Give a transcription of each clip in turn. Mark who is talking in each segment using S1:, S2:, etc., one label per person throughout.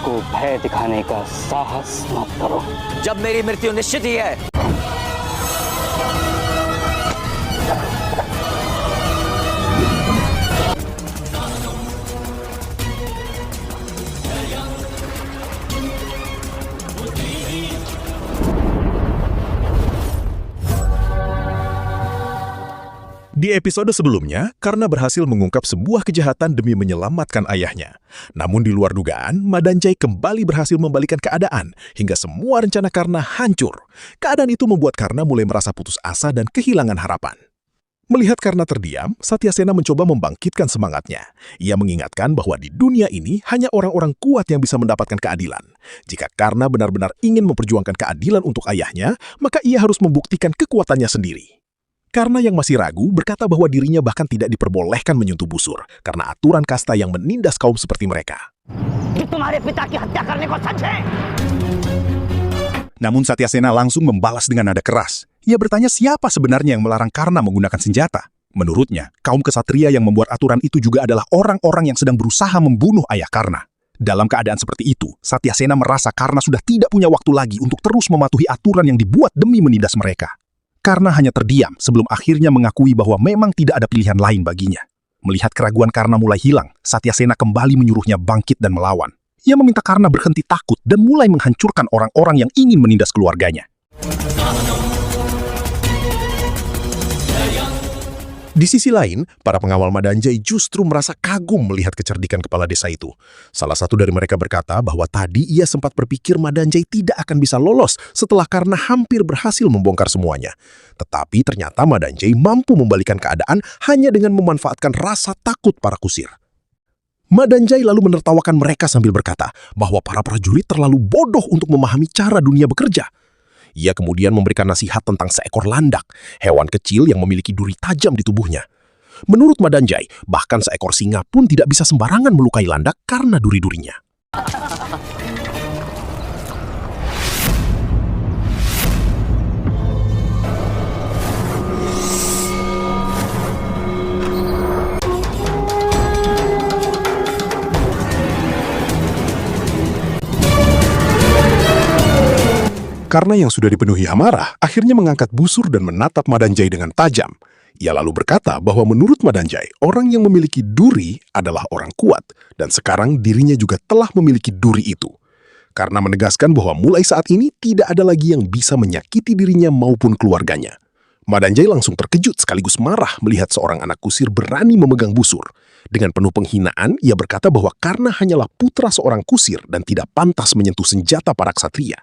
S1: को भय दिखाने का साहस मत करो।
S2: जब मेरी मृत्यु निश्चित ही है।
S3: Di episode sebelumnya, Karna berhasil mengungkap sebuah kejahatan demi menyelamatkan ayahnya. Namun di luar dugaan, Madanjay kembali berhasil membalikkan keadaan, hingga semua rencana Karna hancur. Keadaan itu membuat Karna mulai merasa putus asa dan kehilangan harapan. Melihat Karna terdiam, Satyasena mencoba membangkitkan semangatnya. Ia mengingatkan bahwa di dunia ini hanya orang-orang kuat yang bisa mendapatkan keadilan. Jika Karna benar-benar ingin memperjuangkan keadilan untuk ayahnya, maka ia harus membuktikan kekuatannya sendiri. Karna yang masih ragu berkata bahwa dirinya bahkan tidak diperbolehkan menyentuh busur karena aturan kasta yang menindas kaum seperti mereka.
S4: Namun Satyasena langsung membalas dengan nada keras. Ia bertanya siapa sebenarnya yang melarang Karna menggunakan senjata. Menurutnya, kaum kesatria yang membuat aturan itu juga adalah orang-orang yang sedang berusaha membunuh ayah Karna. Dalam keadaan seperti itu, Satyasena merasa Karna sudah tidak punya waktu lagi untuk terus mematuhi aturan yang dibuat demi menindas mereka. Karna hanya terdiam sebelum akhirnya mengakui bahwa memang tidak ada pilihan lain baginya. Melihat keraguan Karna mulai hilang, Satyasena kembali menyuruhnya bangkit dan melawan. Ia meminta Karna berhenti takut dan mulai menghancurkan orang-orang yang ingin menindas keluarganya.
S3: Di sisi lain, para pengawal Madanjay justru merasa kagum melihat kecerdikan kepala desa itu. Salah satu dari mereka berkata bahwa tadi ia sempat berpikir Madanjay tidak akan bisa lolos setelah Karna hampir berhasil membongkar semuanya. Tetapi ternyata Madanjay mampu membalikan keadaan hanya dengan memanfaatkan rasa takut para kusir. Madanjay lalu menertawakan mereka sambil berkata bahwa para prajurit terlalu bodoh untuk memahami cara dunia bekerja. Ia kemudian memberikan nasihat tentang seekor landak, hewan kecil yang memiliki duri tajam di tubuhnya. Menurut Madanjay, bahkan seekor singa pun tidak bisa sembarangan melukai landak karena duri-durinya. Karena yang sudah dipenuhi amarah, akhirnya mengangkat busur dan menatap Madanjay dengan tajam. Ia lalu berkata bahwa menurut Madanjay, orang yang memiliki duri adalah orang kuat, dan sekarang dirinya juga telah memiliki duri itu. Karena menegaskan bahwa mulai saat ini tidak ada lagi yang bisa menyakiti dirinya maupun keluarganya. Madanjay langsung terkejut sekaligus marah melihat seorang anak kusir berani memegang busur. Dengan penuh penghinaan, ia berkata bahwa Karna hanyalah putra seorang kusir dan tidak pantas menyentuh senjata para ksatria.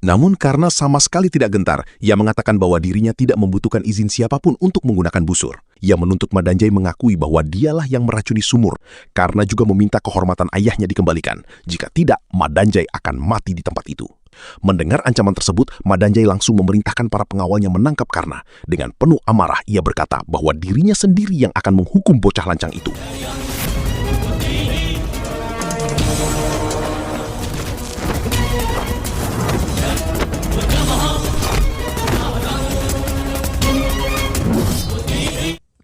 S3: Namun Karna sama sekali tidak gentar, ia mengatakan bahwa dirinya tidak membutuhkan izin siapapun untuk menggunakan busur. Ia menuntut Madanjay mengakui bahwa dialah yang meracuni sumur. Karna juga meminta kehormatan ayahnya dikembalikan. Jika tidak, Madanjay akan mati di tempat itu. Mendengar ancaman tersebut, Madanjay langsung memerintahkan para pengawalnya menangkap Karna. Dengan penuh amarah, ia berkata bahwa dirinya sendiri yang akan menghukum bocah lancang itu.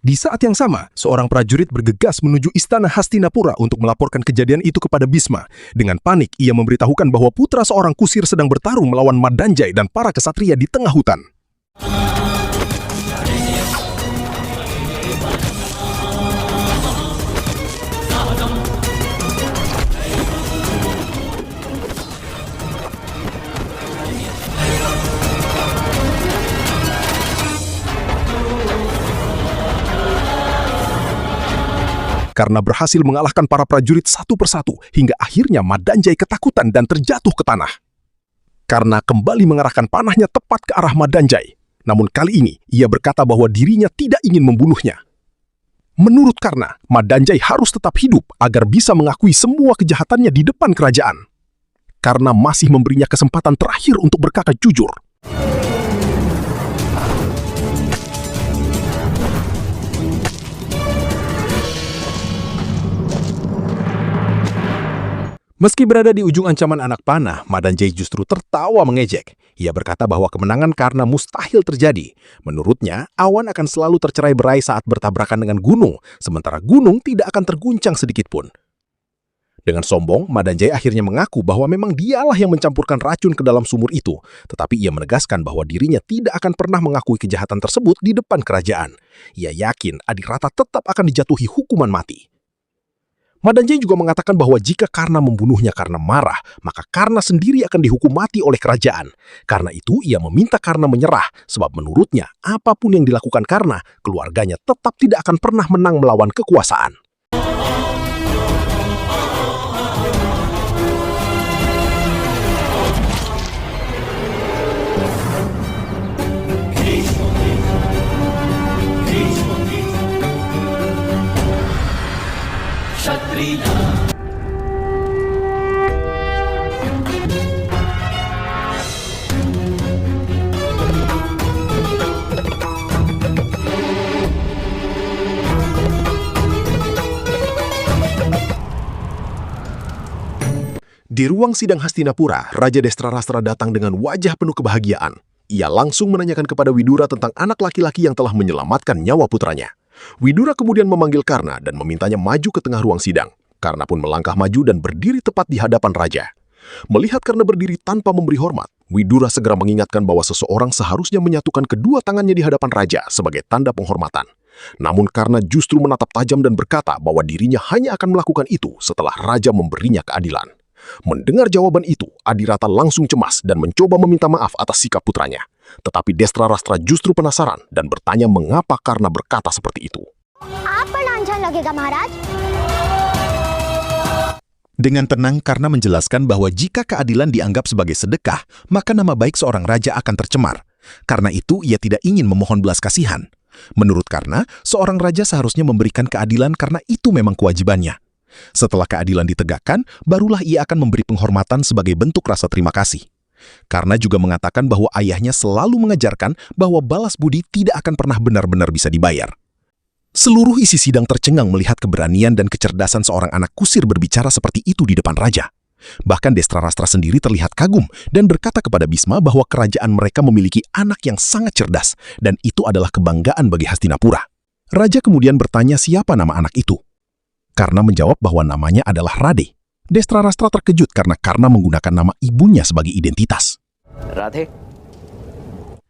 S3: Di saat yang sama, seorang prajurit bergegas menuju istana Hastinapura untuk melaporkan kejadian itu kepada Bhisma. Dengan panik, ia memberitahukan bahwa putra seorang kusir sedang bertarung melawan Madanjay dan para kesatria di tengah hutan. Karena berhasil mengalahkan para prajurit satu persatu, hingga akhirnya Madanjay ketakutan dan terjatuh ke tanah. Karna kembali mengarahkan panahnya tepat ke arah Madanjay. Namun kali ini, ia berkata bahwa dirinya tidak ingin membunuhnya. Menurut Karna, Madanjay harus tetap hidup agar bisa mengakui semua kejahatannya di depan kerajaan. Karna masih memberinya kesempatan terakhir untuk berkata jujur. Meski berada di ujung ancaman anak panah, Madanjay justru tertawa mengejek. Ia berkata bahwa kemenangan Karna mustahil terjadi. Menurutnya, awan akan selalu tercerai-berai saat bertabrakan dengan gunung, sementara gunung tidak akan terguncang sedikit pun. Dengan sombong, Madanjay akhirnya mengaku bahwa memang dialah yang mencampurkan racun ke dalam sumur itu, tetapi ia menegaskan bahwa dirinya tidak akan pernah mengakui kejahatan tersebut di depan kerajaan. Ia yakin Adirata tetap akan dijatuhi hukuman mati. Madanjay juga mengatakan bahwa jika Karna membunuhnya karena marah, maka Karna sendiri akan dihukum mati oleh kerajaan. Karena itu, ia meminta Karna menyerah, sebab menurutnya, apapun yang dilakukan Karna, keluarganya tetap tidak akan pernah menang melawan kekuasaan. Di ruang sidang Hastinapura, Raja Destrarastra datang dengan wajah penuh kebahagiaan. Ia langsung menanyakan kepada Widura tentang anak laki-laki yang telah menyelamatkan nyawa putranya. Widura kemudian memanggil Karna dan memintanya maju ke tengah ruang sidang. Karna pun melangkah maju dan berdiri tepat di hadapan raja. Melihat Karna berdiri tanpa memberi hormat, Widura segera mengingatkan bahwa seseorang seharusnya menyatukan kedua tangannya di hadapan raja sebagai tanda penghormatan. Namun Karna justru menatap tajam dan berkata bahwa dirinya hanya akan melakukan itu setelah raja memberinya keadilan. Mendengar jawaban itu, Adirata langsung cemas dan mencoba meminta maaf atas sikap putranya. Tetapi Destrarastra justru penasaran dan bertanya mengapa Karna berkata seperti itu.
S5: Apa lancar lagega, Maharaj?
S4: Dengan tenang Karna menjelaskan bahwa jika keadilan dianggap sebagai sedekah, maka nama baik seorang raja akan tercemar. Karena itu, ia tidak ingin memohon belas kasihan. Menurut Karna, seorang raja seharusnya memberikan keadilan karena itu memang kewajibannya. Setelah keadilan ditegakkan, barulah ia akan memberi penghormatan sebagai bentuk rasa terima kasih. Karna juga mengatakan bahwa ayahnya selalu mengajarkan bahwa balas budi tidak akan pernah benar-benar bisa dibayar. Seluruh isi sidang tercengang melihat keberanian dan kecerdasan seorang anak kusir berbicara seperti itu di depan raja. Bahkan Destrarastra sendiri terlihat kagum dan berkata kepada Bisma bahwa kerajaan mereka memiliki anak yang sangat cerdas dan itu adalah kebanggaan bagi Hastinapura. Raja kemudian bertanya siapa nama anak itu. Karna menjawab bahwa namanya adalah Radhe. Destrarastra terkejut karena Karna menggunakan nama ibunya sebagai identitas.
S2: Radhe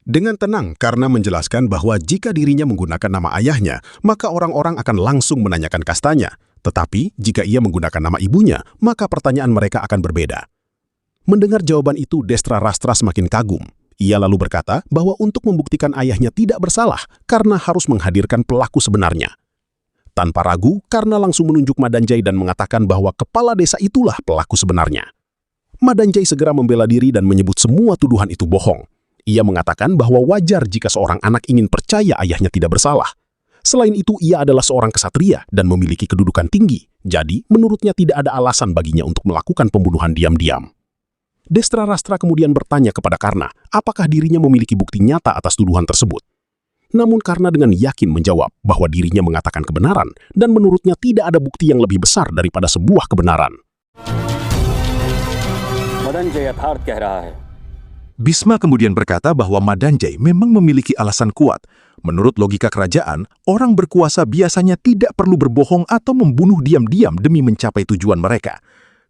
S3: Dengan tenang, Karna menjelaskan bahwa jika dirinya menggunakan nama ayahnya, maka orang-orang akan langsung menanyakan kastanya. Tetapi, jika ia menggunakan nama ibunya, maka pertanyaan mereka akan berbeda. Mendengar jawaban itu, Destrarastra semakin kagum. Ia lalu berkata bahwa untuk membuktikan ayahnya tidak bersalah, Karna harus menghadirkan pelaku sebenarnya. Tanpa ragu, Karna langsung menunjuk Madanjay dan mengatakan bahwa kepala desa itulah pelaku sebenarnya. Madanjay segera membela diri dan menyebut semua tuduhan itu bohong. Ia mengatakan bahwa wajar jika seorang anak ingin percaya ayahnya tidak bersalah. Selain itu, ia adalah seorang kesatria dan memiliki kedudukan tinggi. Jadi, menurutnya tidak ada alasan baginya untuk melakukan pembunuhan diam-diam. Destrarastra kemudian bertanya kepada Karna, apakah dirinya memiliki bukti nyata atas tuduhan tersebut. Namun Karna dengan yakin menjawab bahwa dirinya mengatakan kebenaran dan menurutnya tidak ada bukti yang lebih besar daripada sebuah kebenaran.
S1: मदनजय यथार्थ कह रहा है।
S4: Bisma kemudian berkata bahwa Madanjay memang memiliki alasan kuat. Menurut logika kerajaan, orang berkuasa biasanya tidak perlu berbohong atau membunuh diam-diam demi mencapai tujuan mereka.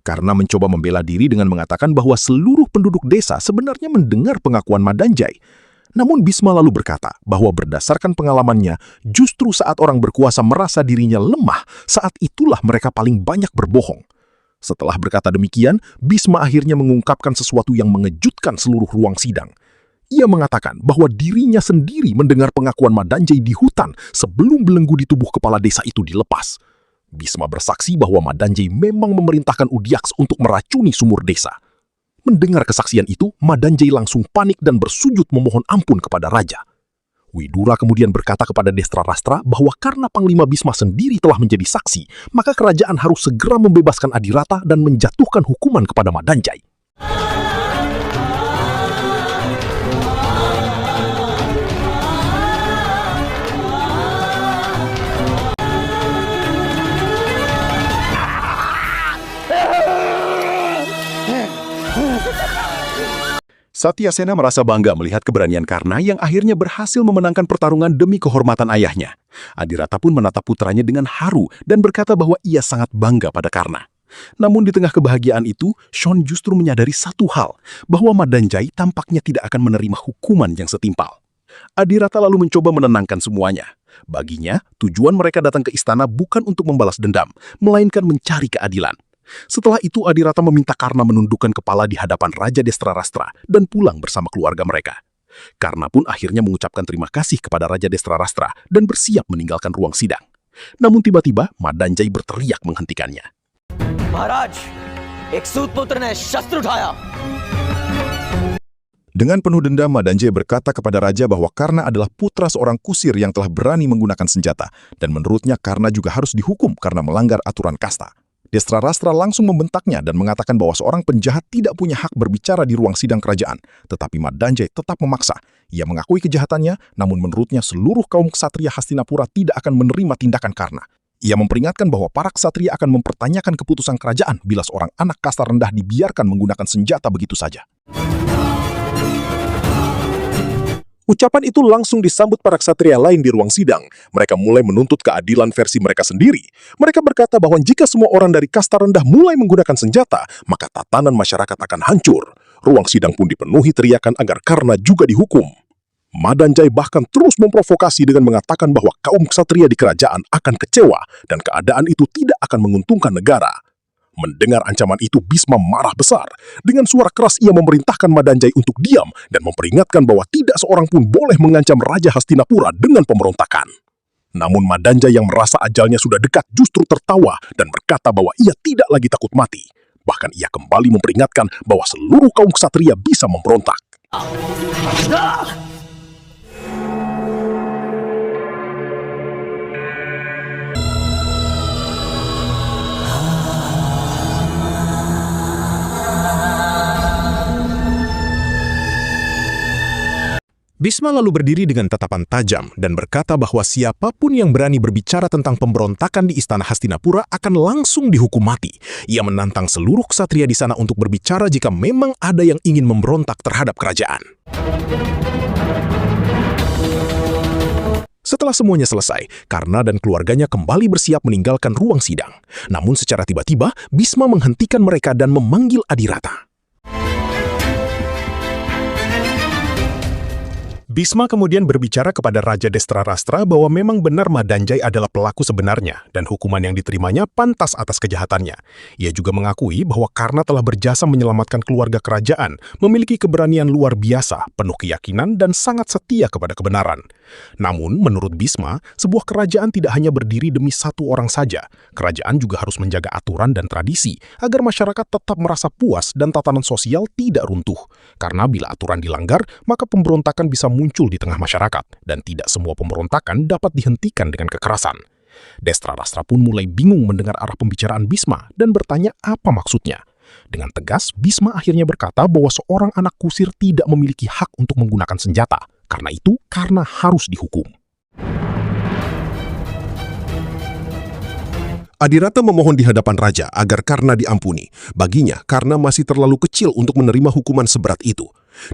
S4: Karna mencoba membela diri dengan mengatakan bahwa seluruh penduduk desa sebenarnya mendengar pengakuan Madanjay. Namun Bisma lalu berkata bahwa berdasarkan pengalamannya, justru saat orang berkuasa merasa dirinya lemah, saat itulah mereka paling banyak berbohong. Setelah berkata demikian, Bisma akhirnya mengungkapkan sesuatu yang mengejutkan seluruh ruang sidang. Ia mengatakan bahwa dirinya sendiri mendengar pengakuan Madanjay di hutan sebelum belenggu di tubuh kepala desa itu dilepas. Bisma bersaksi bahwa Madanjay memang memerintahkan Udyaks untuk meracuni sumur desa. Mendengar kesaksian itu, Madanjay langsung panik dan bersujud memohon ampun kepada raja. Widura kemudian berkata kepada Destrarastra bahwa karena Panglima Bisma sendiri telah menjadi saksi, maka kerajaan harus segera membebaskan Adirata dan menjatuhkan hukuman kepada Madanjay. Satyasena merasa bangga melihat keberanian Karna yang akhirnya berhasil memenangkan pertarungan demi kehormatan ayahnya. Adirata pun menatap putranya dengan haru dan berkata bahwa ia sangat bangga pada Karna. Namun di tengah kebahagiaan itu, Sean justru menyadari satu hal, bahwa Madanjai tampaknya tidak akan menerima hukuman yang setimpal. Adirata lalu mencoba menenangkan semuanya. Baginya, tujuan mereka datang ke istana bukan untuk membalas dendam, melainkan mencari keadilan. Setelah itu, Adirata meminta Karna menundukkan kepala di hadapan Raja Destrarastra dan pulang bersama keluarga mereka. Karna pun akhirnya mengucapkan terima kasih kepada Raja Destrarastra dan bersiap meninggalkan ruang sidang. Namun tiba-tiba, Madanjai berteriak menghentikannya.
S2: महाराज, एक सूतपुत्र ने शस्त्र उठाया।
S4: Dengan penuh dendam, Madanjai berkata kepada raja bahwa Karna adalah putra seorang kusir yang telah berani menggunakan senjata, dan menurutnya Karna juga harus dihukum karena melanggar aturan kasta. Destrarastra langsung membentaknya dan mengatakan bahwa seorang penjahat tidak punya hak berbicara di ruang sidang kerajaan, tetapi Madanjai tetap memaksa. Ia mengakui kejahatannya, namun menurutnya seluruh kaum ksatria Hastinapura tidak akan menerima tindakan Karna. Ia memperingatkan bahwa para ksatria akan mempertanyakan keputusan kerajaan bila seorang anak kasta rendah dibiarkan menggunakan senjata begitu saja.
S3: Ucapan itu langsung disambut para ksatria lain di ruang sidang. Mereka mulai menuntut keadilan versi mereka sendiri. Mereka berkata bahwa jika semua orang dari kasta rendah mulai menggunakan senjata, maka tatanan masyarakat akan hancur. Ruang sidang pun dipenuhi teriakan agar Karna juga dihukum. Madanjai bahkan terus memprovokasi dengan mengatakan bahwa kaum ksatria di kerajaan akan kecewa dan keadaan itu tidak akan menguntungkan negara. Mendengar ancaman itu, Bisma marah besar. Dengan suara keras ia memerintahkan Madanjai untuk diam dan memperingatkan bahwa tidak seorang pun boleh mengancam Raja Hastinapura dengan pemberontakan. Namun Madanjai yang merasa ajalnya sudah dekat justru tertawa dan berkata bahwa ia tidak lagi takut mati. Bahkan ia kembali memperingatkan bahwa seluruh kaum ksatria bisa memberontak. Bisma lalu berdiri dengan tatapan tajam dan berkata bahwa siapapun yang berani berbicara tentang pemberontakan di Istana Hastinapura akan langsung dihukum mati. Ia menantang seluruh ksatria di sana untuk berbicara jika memang ada yang ingin memberontak terhadap kerajaan. Setelah semuanya selesai, Karna dan keluarganya kembali bersiap meninggalkan ruang sidang. Namun secara tiba-tiba, Bisma menghentikan mereka dan memanggil Adirata. Bisma kemudian berbicara kepada Raja Destrarastra bahwa memang benar Madanjai adalah pelaku sebenarnya dan hukuman yang diterimanya pantas atas kejahatannya. Ia juga mengakui bahwa Karna telah berjasa menyelamatkan keluarga kerajaan, memiliki keberanian luar biasa, penuh keyakinan dan sangat setia kepada kebenaran. Namun, menurut Bisma, sebuah kerajaan tidak hanya berdiri demi satu orang saja. Kerajaan juga harus menjaga aturan dan tradisi agar masyarakat tetap merasa puas dan tatanan sosial tidak runtuh. Karena bila aturan dilanggar, maka pemberontakan bisa muncul di tengah masyarakat, dan tidak semua pemberontakan dapat dihentikan dengan kekerasan. Destrarastra pun mulai bingung mendengar arah pembicaraan Bisma dan bertanya apa maksudnya. Dengan tegas, Bisma akhirnya berkata bahwa seorang anak kusir tidak memiliki hak untuk menggunakan senjata. Karena itu, Karna harus dihukum. Adirata memohon di hadapan raja agar Karna diampuni. Baginya, Karna masih terlalu kecil untuk menerima hukuman seberat itu.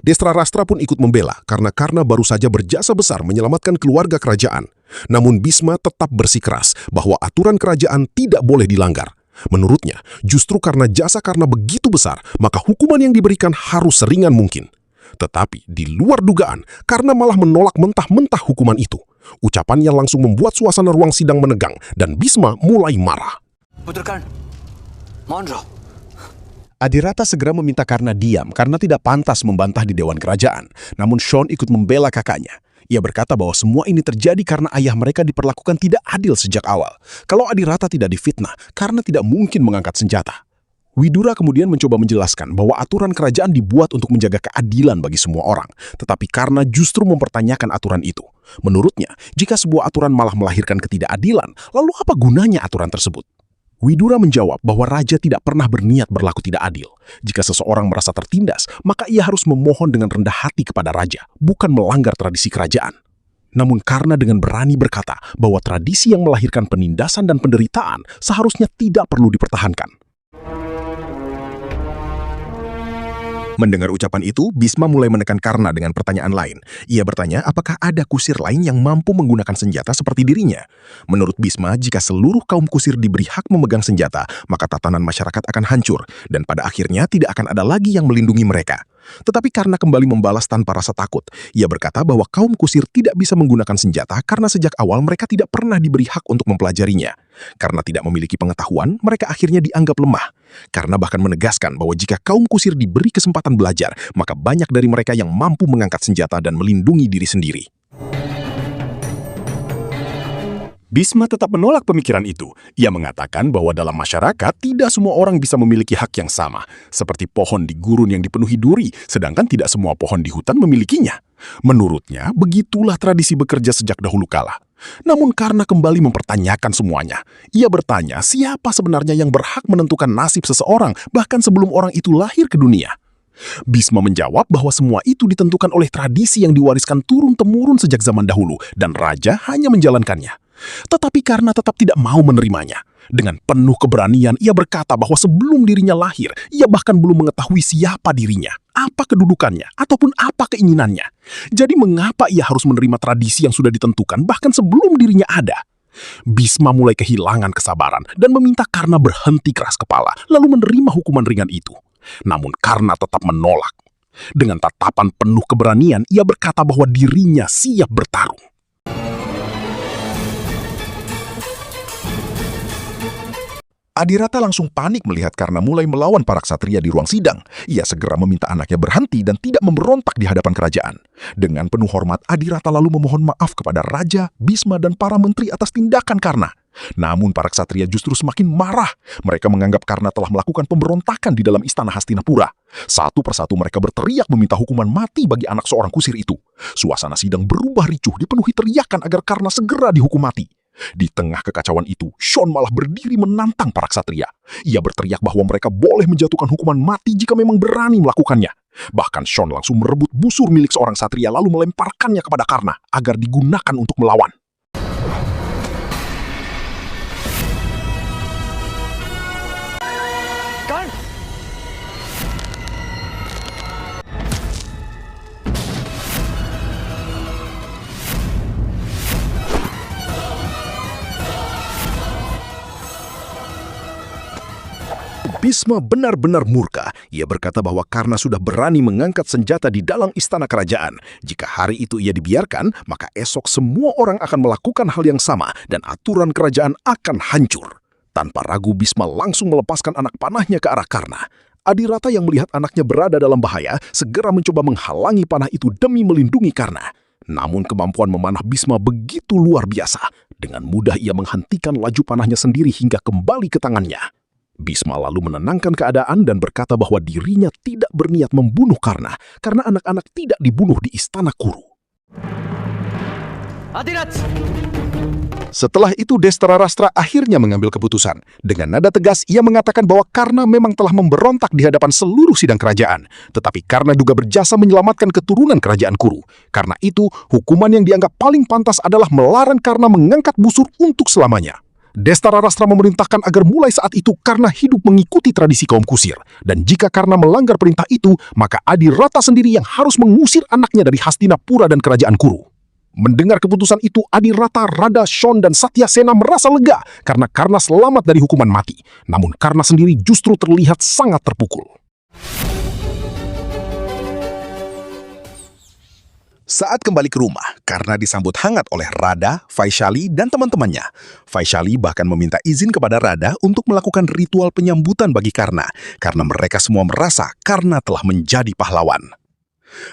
S3: Destrarastra pun ikut membela karena Karna baru saja berjasa besar menyelamatkan keluarga kerajaan. Namun Bisma tetap bersikeras bahwa aturan kerajaan tidak boleh dilanggar. Menurutnya, justru karena jasa Karna begitu besar, maka hukuman yang diberikan harus seringan mungkin. Tetapi di luar dugaan, Karna malah menolak mentah-mentah hukuman itu. Ucapannya langsung membuat suasana ruang sidang menegang dan Bisma mulai marah.
S2: पुत्र कर्ण, मौन रहो।
S3: Adirata segera meminta Karna diam karena tidak pantas membantah di Dewan Kerajaan. Namun Sean ikut membela kakaknya. Ia berkata bahwa semua ini terjadi karena ayah mereka diperlakukan tidak adil sejak awal. Kalau Adirata tidak difitnah, Karna tidak mungkin mengangkat senjata. Widura kemudian mencoba menjelaskan bahwa aturan kerajaan dibuat untuk menjaga keadilan bagi semua orang. Tetapi Karna justru mempertanyakan aturan itu. Menurutnya, jika sebuah aturan malah melahirkan ketidakadilan, lalu apa gunanya aturan tersebut? Widura menjawab bahwa raja tidak pernah berniat berlaku tidak adil. Jika seseorang merasa tertindas, maka ia harus memohon dengan rendah hati kepada raja, bukan melanggar tradisi kerajaan. Namun Karna dengan berani berkata bahwa tradisi yang melahirkan penindasan dan penderitaan seharusnya tidak perlu dipertahankan. Mendengar ucapan itu, Bisma mulai menekan Karna dengan pertanyaan lain. Ia bertanya apakah ada kusir lain yang mampu menggunakan senjata seperti dirinya. Menurut Bisma, jika seluruh kaum kusir diberi hak memegang senjata, maka tatanan masyarakat akan hancur, dan pada akhirnya tidak akan ada lagi yang melindungi mereka. Tetapi Karna kembali membalas tanpa rasa takut. Ia berkata bahwa kaum kusir tidak bisa menggunakan senjata karena sejak awal mereka tidak pernah diberi hak untuk mempelajarinya. Karena tidak memiliki pengetahuan, mereka akhirnya dianggap lemah. Karna bahkan menegaskan bahwa jika kaum kusir diberi kesempatan belajar, maka banyak dari mereka yang mampu mengangkat senjata dan melindungi diri sendiri.
S4: Bisma tetap menolak pemikiran itu. Ia mengatakan bahwa dalam masyarakat tidak semua orang bisa memiliki hak yang sama, seperti pohon di gurun yang dipenuhi duri, sedangkan tidak semua pohon di hutan memilikinya. Menurutnya, begitulah tradisi bekerja sejak dahulu kala. Namun Karna kembali mempertanyakan semuanya. Ia bertanya siapa sebenarnya yang berhak menentukan nasib seseorang bahkan sebelum orang itu lahir ke dunia. Bisma menjawab bahwa semua itu ditentukan oleh tradisi yang diwariskan turun-temurun sejak zaman dahulu dan raja hanya menjalankannya. Tetapi Karna tetap tidak mau menerimanya. Dengan penuh keberanian, ia berkata bahwa sebelum dirinya lahir, ia bahkan belum mengetahui siapa dirinya, apa kedudukannya, ataupun apa keinginannya. Jadi mengapa ia harus menerima tradisi yang sudah ditentukan bahkan sebelum dirinya ada? Bisma mulai kehilangan kesabaran dan meminta Karna berhenti keras kepala, lalu menerima hukuman ringan itu. Namun Karna tetap menolak. Dengan tatapan penuh keberanian, ia berkata bahwa dirinya siap bertarung. Adirata langsung panik melihat Karna mulai melawan para ksatria di ruang sidang. Ia segera meminta anaknya berhenti dan tidak memberontak di hadapan kerajaan. Dengan penuh hormat, Adirata lalu memohon maaf kepada Raja, Bisma, dan para menteri atas tindakan Karna. Namun para ksatria justru semakin marah. Mereka menganggap Karna telah melakukan pemberontakan di dalam istana Hastinapura. Satu persatu mereka berteriak meminta hukuman mati bagi anak seorang kusir itu. Suasana sidang berubah ricuh dipenuhi teriakan agar Karna segera dihukum mati. Di tengah kekacauan itu, Shon malah berdiri menantang para ksatria. Ia berteriak bahwa mereka boleh menjatuhkan hukuman mati jika memang berani melakukannya. Bahkan Shon langsung merebut busur milik seorang ksatria lalu melemparkannya kepada Karna agar digunakan untuk melawan. Bisma benar-benar murka. Ia berkata bahwa Karna sudah berani mengangkat senjata di dalam istana kerajaan. Jika hari itu ia dibiarkan, maka esok semua orang akan melakukan hal yang sama dan aturan kerajaan akan hancur. Tanpa ragu, Bisma langsung melepaskan anak panahnya ke arah Karna. Adirata yang melihat anaknya berada dalam bahaya segera mencoba menghalangi panah itu demi melindungi Karna. Namun kemampuan memanah Bisma begitu luar biasa. Dengan mudah ia menghentikan laju panahnya sendiri hingga kembali ke tangannya. Bisma lalu menenangkan keadaan dan berkata bahwa dirinya tidak berniat membunuh Karna karena anak-anak tidak dibunuh di istana Kuru.
S2: Adirat!
S4: Setelah itu Destrarastra akhirnya mengambil keputusan. Dengan nada tegas ia mengatakan bahwa Karna memang telah memberontak di hadapan seluruh sidang kerajaan. Tetapi Karna juga berjasa menyelamatkan keturunan kerajaan Kuru. Karena itu, hukuman yang dianggap paling pantas adalah melarang Karna mengangkat busur untuk selamanya. Destrarastra memerintahkan agar mulai saat itu Karna hidup mengikuti tradisi kaum kusir. Dan jika Karna melanggar perintah itu, maka Adirata sendiri yang harus mengusir anaknya dari Hastinapura dan kerajaan Kuru. Mendengar keputusan itu, Adirata, Rada, Shon, dan Satyasena merasa lega karena Karna selamat dari hukuman mati. Namun Karna sendiri justru terlihat sangat terpukul. Saat kembali ke rumah, Karna disambut hangat oleh Rada, Vaishali, dan teman-temannya. Vaishali bahkan meminta izin kepada Rada untuk melakukan ritual penyambutan bagi Karna, karena mereka semua merasa Karna telah menjadi pahlawan.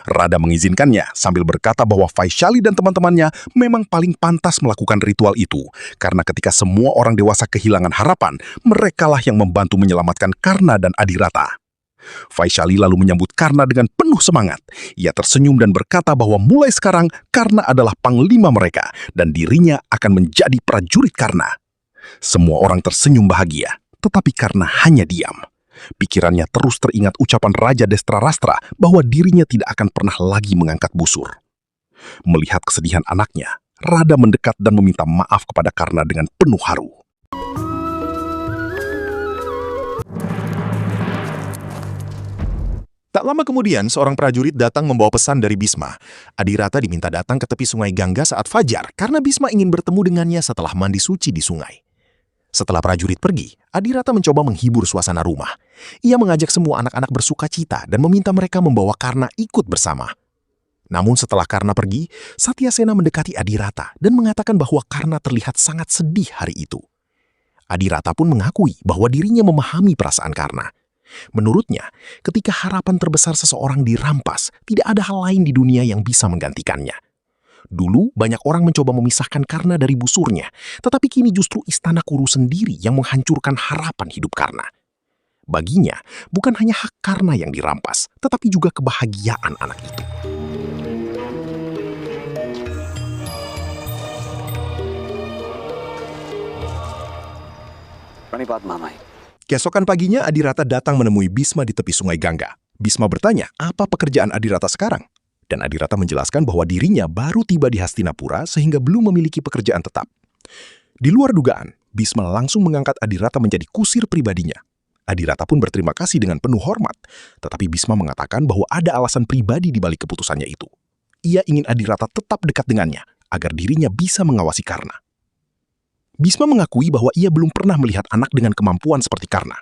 S4: Rada mengizinkannya sambil berkata bahwa Vaishali dan teman-temannya memang paling pantas melakukan ritual itu, karena ketika semua orang dewasa kehilangan harapan, merekalah yang membantu menyelamatkan Karna dan Adirata. Vaishali lalu menyambut Karna dengan penuh semangat. Ia tersenyum dan berkata bahwa mulai sekarang Karna adalah panglima mereka dan dirinya akan menjadi prajurit Karna. Semua orang tersenyum bahagia, tetapi Karna hanya diam. Pikirannya terus teringat ucapan Raja Destrarastra bahwa dirinya tidak akan pernah lagi mengangkat busur. Melihat kesedihan anaknya, Rada mendekat dan meminta maaf kepada Karna dengan penuh haru. Tak
S3: lama kemudian, seorang prajurit datang membawa pesan dari Bhisma. Adirata diminta datang ke tepi sungai Gangga saat fajar karena Bhisma ingin bertemu dengannya setelah mandi suci di sungai. Setelah prajurit pergi, Adirata mencoba menghibur suasana rumah. Ia mengajak semua anak-anak bersuka cita dan meminta mereka membawa Karna ikut bersama. Namun setelah Karna pergi, Satyasena mendekati Adirata dan mengatakan bahwa Karna terlihat sangat sedih hari itu. Adirata pun mengakui bahwa dirinya memahami perasaan Karna. Menurutnya, ketika harapan terbesar seseorang dirampas, tidak ada hal lain di dunia yang bisa menggantikannya. Dulu, banyak orang mencoba memisahkan Karna dari busurnya, tetapi kini justru istana Kuru sendiri yang menghancurkan harapan hidup Karna. Baginya, bukan hanya hak Karna yang dirampas, tetapi juga kebahagiaan anak itu.
S1: Pranipad Mamai.
S3: Keesokan paginya, Adirata datang menemui Bhisma di tepi sungai Gangga. Bhisma bertanya, apa pekerjaan Adirata sekarang? Dan Adirata menjelaskan bahwa dirinya baru tiba di Hastinapura sehingga belum memiliki pekerjaan tetap. Di luar dugaan, Bhisma langsung mengangkat Adirata menjadi kusir pribadinya. Adirata pun berterima kasih dengan penuh hormat, tetapi Bhisma mengatakan bahwa ada alasan pribadi di balik keputusannya itu. Ia ingin Adirata tetap dekat dengannya, agar dirinya bisa mengawasi Karna. Bhisma mengakui bahwa ia belum pernah melihat anak dengan kemampuan seperti Karna.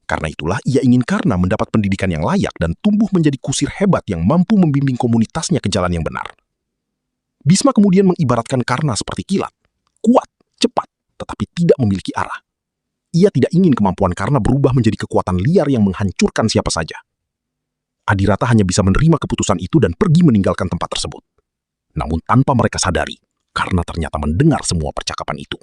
S3: Karena itulah ia ingin Karna mendapat pendidikan yang layak dan tumbuh menjadi kusir hebat yang mampu membimbing komunitasnya ke jalan yang benar. Bhisma kemudian mengibaratkan Karna seperti kilat, kuat, cepat, tetapi tidak memiliki arah. Ia tidak ingin kemampuan Karna berubah menjadi kekuatan liar yang menghancurkan siapa saja. Adirata hanya bisa menerima keputusan itu dan pergi meninggalkan tempat tersebut. Namun tanpa mereka sadari, Karna ternyata mendengar semua percakapan itu.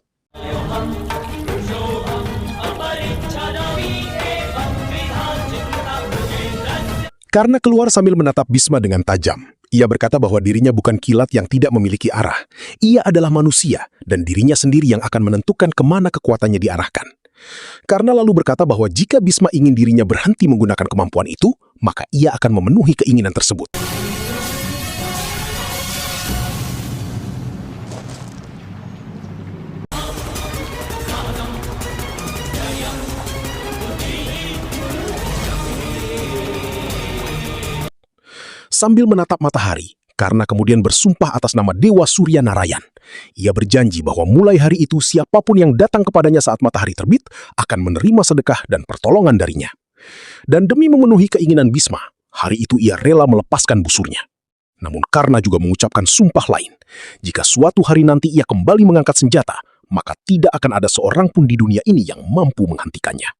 S3: Karna keluar sambil menatap Bhisma dengan tajam. Ia berkata bahwa dirinya bukan kilat yang tidak memiliki arah. Ia adalah manusia, dan dirinya sendiri yang akan menentukan kemana kekuatannya diarahkan. Karna lalu berkata bahwa jika Bhisma ingin dirinya berhenti menggunakan kemampuan itu, maka ia akan memenuhi keinginan tersebut. Sambil menatap matahari, Karna kemudian bersumpah atas nama Dewa Surya Narayan. Ia berjanji bahwa mulai hari itu siapapun yang datang kepadanya saat matahari terbit akan menerima sedekah dan pertolongan darinya. Dan demi memenuhi keinginan Bhisma, hari itu ia rela melepaskan busurnya. Namun Karna juga mengucapkan sumpah lain. Jika suatu hari nanti ia kembali mengangkat senjata, maka tidak akan ada seorang pun di dunia ini yang mampu menghentikannya.